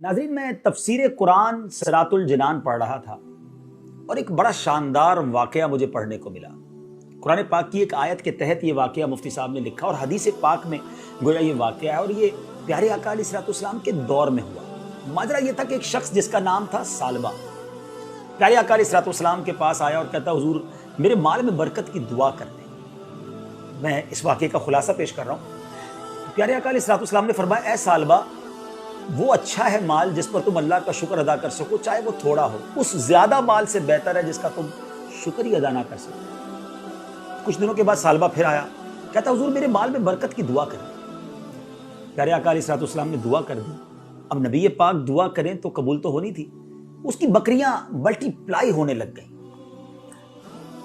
नाज़रीन, मैं तफसीर कुरान सिरातुल जिनान पढ़ रहा था और एक बड़ा शानदार वाक़या मुझे पढ़ने को मिला। कुरान पाक की एक आयत के तहत ये वाक़या मुफ्ती साहब ने लिखा और हदीस पाक में गोया ये वाक़या है और ये प्यारे आका अलैहिस्सलाम के दौर में हुआ। माजरा ये था कि एक शख्स जिसका नाम था सालबा प्यारे आका अलैहिस्सलाम के पास आया और कहता, हुजूर मेरे माल में बरकत की दुआ कर दें। मैं इस वाक़े का खुलासा पेश कर रहा हूँ। प्यारे आका अलैहिस्सलाम ने फरमाया, ऐ सालबा, वो अच्छा है माल जिस पर तुम अल्लाह का शुक्र अदा कर सको, चाहे वो थोड़ा हो। उस ज्यादा माल से बेहतर है जिसका तुम शुक्र ही अदा ना कर सको। कुछ दिनों के बाद सालबा फिर आया, कहता, हुजूर मेरे माल में बरकत की दुआ कर दी। प्यारे आका अलैहिस्सलाम ने दुआ कर दी। अब नबी पाक दुआ करें तो कबूल तो होनी थी। उसकी बकरियां मल्टीप्लाई होने लग गई।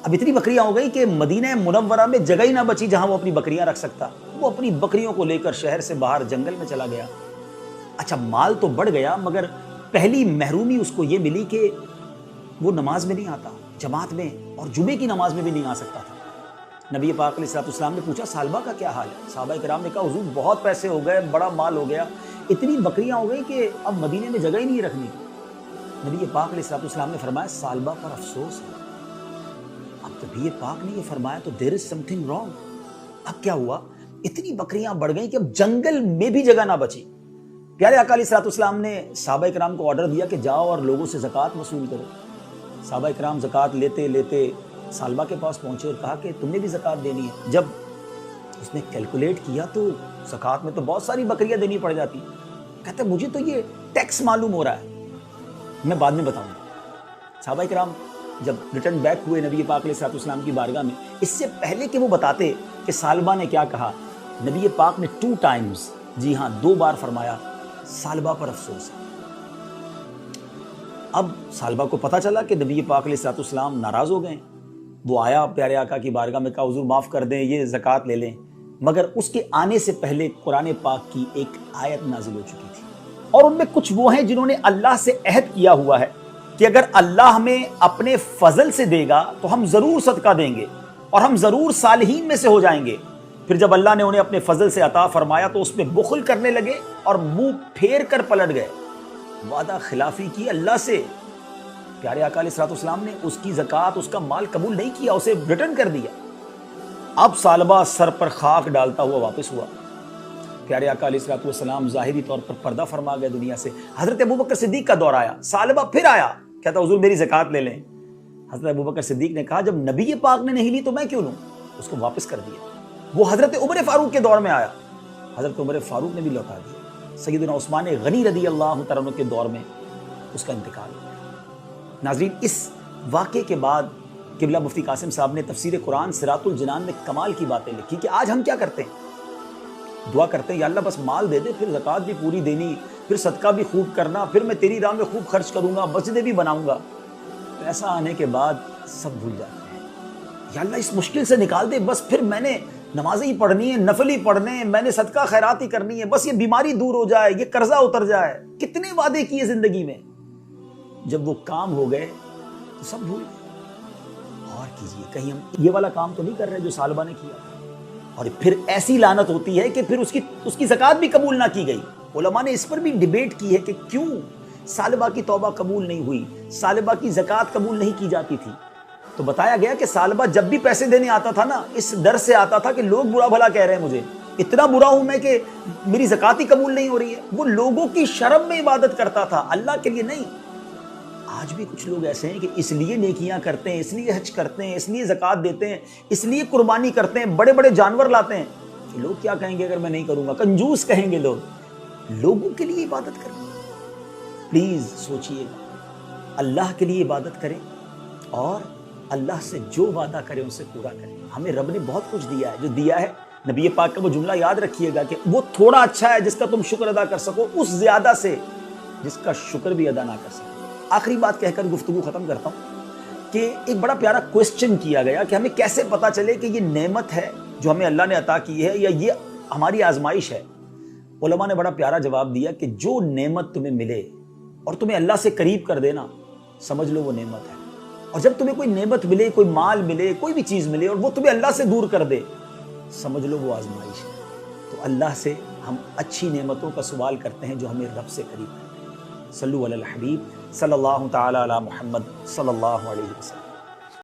अब इतनी बकरियां हो गई कि मदीना मुनव्वरा में जगह ही ना बची जहां वो अपनी बकरियां रख सकता। वो अपनी बकरियों को लेकर शहर से बाहर जंगल में चला गया। अच्छा, माल तो बढ़ गया, मगर पहली महरूमी उसको ये मिली कि वो नमाज में नहीं आता, जमात में और जुमे की नमाज में भी नहीं आ सकता था। नबी पाक अलैहिस्सलाम ने पूछा, सालबा का क्या हाल है? सहाबा किराम ने कहा, हुजूर बहुत पैसे हो गए, बड़ा माल हो गया, इतनी बकरियां हो गई कि अब मदीने में जगह ही नहीं रखनी। नबी पाक अलैहिस्सलाम ने फरमाया, सालबा पर अफसोस है। अब नबी पाक ने ये फरमाया तो देयर इज समथिंग रॉन्ग। अब क्या हुआ? इतनी बकरियां बढ़ गई कि अब जंगल में भी जगह ना बची। प्यारे आका अलैहिस्सलाम ने सहाबा किराम को ऑर्डर दिया कि जाओ और लोगों से ज़कात वसूल करो। सहाबा किराम ज़कात लेते लेते सालबा के पास पहुंचे और कहा कि तुमने भी ज़कात देनी है। जब उसने कैलकुलेट किया तो ज़कात में तो बहुत सारी बकरियां देनी पड़ जाती। कहते, मुझे तो ये टैक्स मालूम हो रहा है, मैं बाद में बताऊंगा। सहाबा किराम जब रिटर्न बैक हुए नबी पाक अलैहिस्सलाम की बारगाह में, इससे पहले कि वो बताते कि सालबा ने क्या कहा, नबी पाक ने 2 टाइम्स, जी हाँ 2 बार फरमाया, सालबा पर अफसोस है। अब सालबा को पता चला कि नबी पाक अलैहिस्सलाम नाराज हो गए। वो आया प्यारे आका की बारगाह में, कहा, हुजूर माफ़ कर दें, ये ज़कात ले लें। मगर उसके आने से पहले कुरान पाक की एक आयत नाजिल हो चुकी थी और उनमें कुछ वो हैं जिन्होंने अल्लाह से अहद किया हुआ है कि अगर अल्लाह हमें अपने फजल से देगा तो हम ज़रूर सदका देंगे और हम ज़रूर सालिहीन में से हो जाएंगे। फिर जब अल्लाह ने उन्हें अपने फजल से अता फरमाया तो उसमें बुखल करने लगे और मुंह फेर कर पलट गए। वादा खिलाफी की अल्लाह से। प्यारे आका अलैहिस्सलाम ने उसकी ज़कात, उसका माल कबूल नहीं किया, उसे रिटर्न कर दिया। अब सालबा सर पर खाक डालता हुआ वापस हुआ। प्यारे आका अलैहिस्सलाम ज़ाहिरी तौर पर पर्दा फरमा गए दुनिया से। हज़रत अबू बकर सिद्दीक का दौर आया। सालबा फिर आया, कहता, हुजूर मेरी ज़कात ले लें। हज़रत अबू बकर सिद्दीक ने कहा, जब नबी पाक ने नहीं ली तो मैं क्यों लूँ? उसको वापस कर दिया। वो हज़रत उमर फारूक के दौर में आया, हज़रत उमर फारूक ने भी लौटा दिया। सैयदना उस्मान गनी रज़ी अल्लाह तआला अन्हु के दौर में उसका इंतकाल हो गया। नाज़रीन, इस वाक़े के बाद क़िबला मुफ्ती कासिम साहब ने तफसीर कुरान सिरातुल जिनान में कमाल की बातें लिखी कि आज हम क्या करते हैं, दुआ करते हैं, या अल्लाह बस माल दे दे, फिर ज़कात भी पूरी देनी, फिर सदका भी खूब करना, फिर मैं तेरी राह में खूब खर्च करूँगा, मस्जिदें भी बनाऊँगा। पैसा आने के बाद सब भूल जाते हैं। या अल्लाह इस मुश्किल से निकाल दे, बस फिर मैंने नमाज़ें ही पढ़नी है, नफल ही पढ़ने हैं, मैंने सदका खैरात ही करनी है, बस ये बीमारी दूर हो जाए, ये कर्जा उतर जाए। कितने वादे किए जिंदगी में, जब वो काम हो गए तो सब भूल गए। और कीजिए, कहीं हम ये वाला काम तो नहीं कर रहे जो सालबा ने किया। और फिर ऐसी लानत होती है कि फिर उसकी ज़कात भी कबूल ना की गई। उलमा ने इस पर भी डिबेट की है कि क्यों सालबा की तौबा कबूल नहीं हुई, सालबा की ज़कात कबूल नहीं की जाती थी। तो बताया गया कि सालबा जब भी पैसे देने आता था ना, इस डर से आता था कि लोग बुरा भला कह रहे हैं, मुझे इतना बुरा हूं मैं कि मेरी ज़कात ही कबूल नहीं हो रही है। वो लोगों की शर्म में इबादत करता था, अल्लाह के लिए नहीं। आज भी कुछ लोग ऐसे हैं कि इसलिए नेकियां करते हैं, इसलिए हज करते हैं, इसलिए ज़कात देते हैं, इसलिए कुर्बानी करते हैं, बड़े बड़े जानवर लाते हैं कि लोग क्या कहेंगे अगर मैं नहीं करूंगा, कंजूस कहेंगे लोग। लोगों के लिए इबादत करें, प्लीज सोचिएगा, अल्लाह के लिए इबादत करें और अल्लाह से जो वादा करें उसे पूरा करें। हमें रब ने बहुत कुछ दिया है, जो दिया है नबी पाक का वो जुमला याद रखिएगा कि वो थोड़ा अच्छा है जिसका तुम शुक्र अदा कर सको, उस ज्यादा से जिसका शुक्र भी अदा ना कर सको। आखिरी बात कहकर गुफ्तगू खत्म करता हूं कि एक बड़ा प्यारा क्वेश्चन किया गया कि हमें कैसे पता चले कि ये नेमत है जो हमें अल्लाह ने अता की है या ये हमारी आजमाइश है। उलमा ने बड़ा प्यारा जवाब दिया कि जो नेमत तुम्हें मिले और तुम्हें अल्लाह से करीब कर देना, समझ लो वो नेमत है। और जब तुम्हें कोई नेमत मिले, कोई माल मिले, कोई भी चीज़ मिले और वो तुम्हें अल्लाह से दूर कर दे, समझ लो वो आजमाइश है। तो अल्लाह से हम अच्छी नेमतों का सवाल करते हैं जो हमें रब से करीब करते हैं। صلو علی الحبیب صلی اللہ تعالی علی محمد صلی اللہ علیہ وسلم۔